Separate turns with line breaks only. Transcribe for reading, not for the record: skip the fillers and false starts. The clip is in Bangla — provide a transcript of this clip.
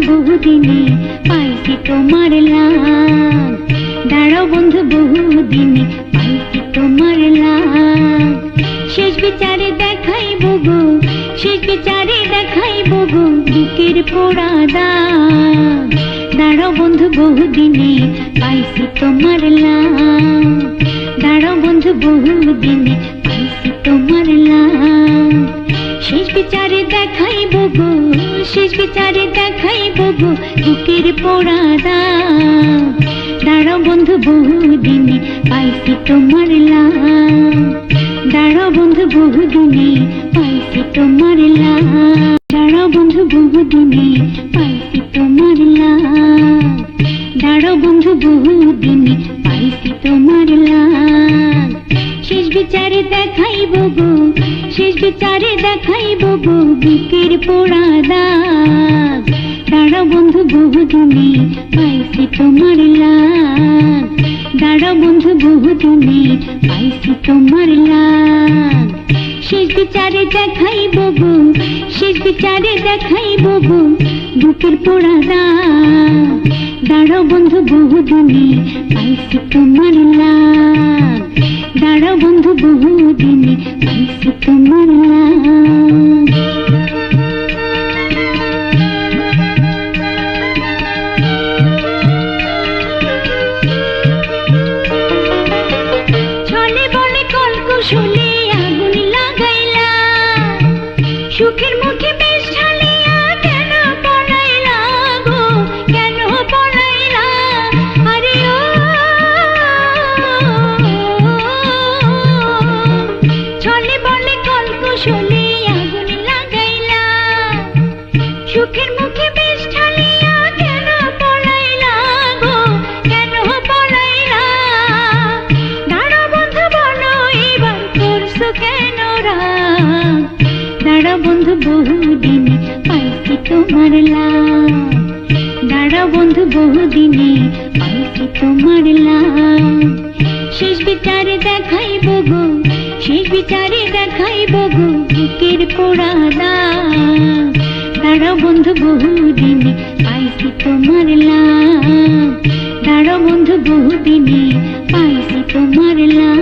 বহুদিনে পাইছি তোমার লাগ, দাঁড়াও বন্ধু বহুদিনে পাইছি তোমার লাগ। শেষ বিচারে দেখাইব গো, শেষ বিচারে দেখাইব গো বুকের পোড়া দাগ। দাঁড়াও বন্ধু বহুদিনে পাইছি তোমার লাগ, দাঁড়াও বন্ধু বহুদিনে পাইছি তোমার লাগ। শেষ বিচারে দেখাইব গো, শেষ বিচারে দেখাইব গো বুকের পোড়া দাগ। দাঁড়াও বন্ধু বহুদিনে পাইছি তোমার লাগ, দাঁড়াও বন্ধু বহুদিনে পাইছি তোমার লাগ। দাঁড়াও বন্ধু বহুদিনে পাইছি তোমার লাগ, দাঁড়াও বন্ধু বহুদিনে পাইছি তোমার লাগ। শেষ বিচারে দেখাইব গো, শেষ বিচারে দেখাইব গো বুকের পোড়া দাগ। দাঁড়াও বন্ধু বহুদিনে পাইছি তোমার লাগ, দাঁড়াও বন্ধু বহুদিনে পাইছি তোমার লাগ। শেষ বিচারে দেখাইব গো, শেষ বিচারে দেখাইব গো বুকের পোড়া দাগ। দাঁড়াও বন্ধু বহুদিনে পাইছি তোমার লাগ, দাঁড়াও বন্ধু বহুদিনে পাইছি তোমার লাগ। ছলে বলে কলকুশলে আগুন লাগাইলা, সুখের মুখে বেশ ঢালিয়া কেন পলাইলা গো, কেন পলাইলা? আরে ও ছলে বলে কলকুশলে আগুন লাগাইলা, সুখের মুখে বেশ ঢালিয়া কেন পলাইলা গো, কেন পলাইলা? দাঁড়াও বন্ধু বলো এবার করছো কেন রাগ? দাঁড়াও বন্ধু বহুদিনে পাইছি তোমার লাগ, দাঁড়াও বন্ধু বহুদিনে পাইছি তোমার লাগ। শেষ বিচারে দেখাইব গো, শেষ বিচারে দেখাইব গো বুকের পোড়া দাগ। দাঁড়াও বন্ধু বহুদিনে পাইছি তোমার লাগ, দাঁড়াও বন্ধু বহুদিনে পাইছি তোমার লাগ।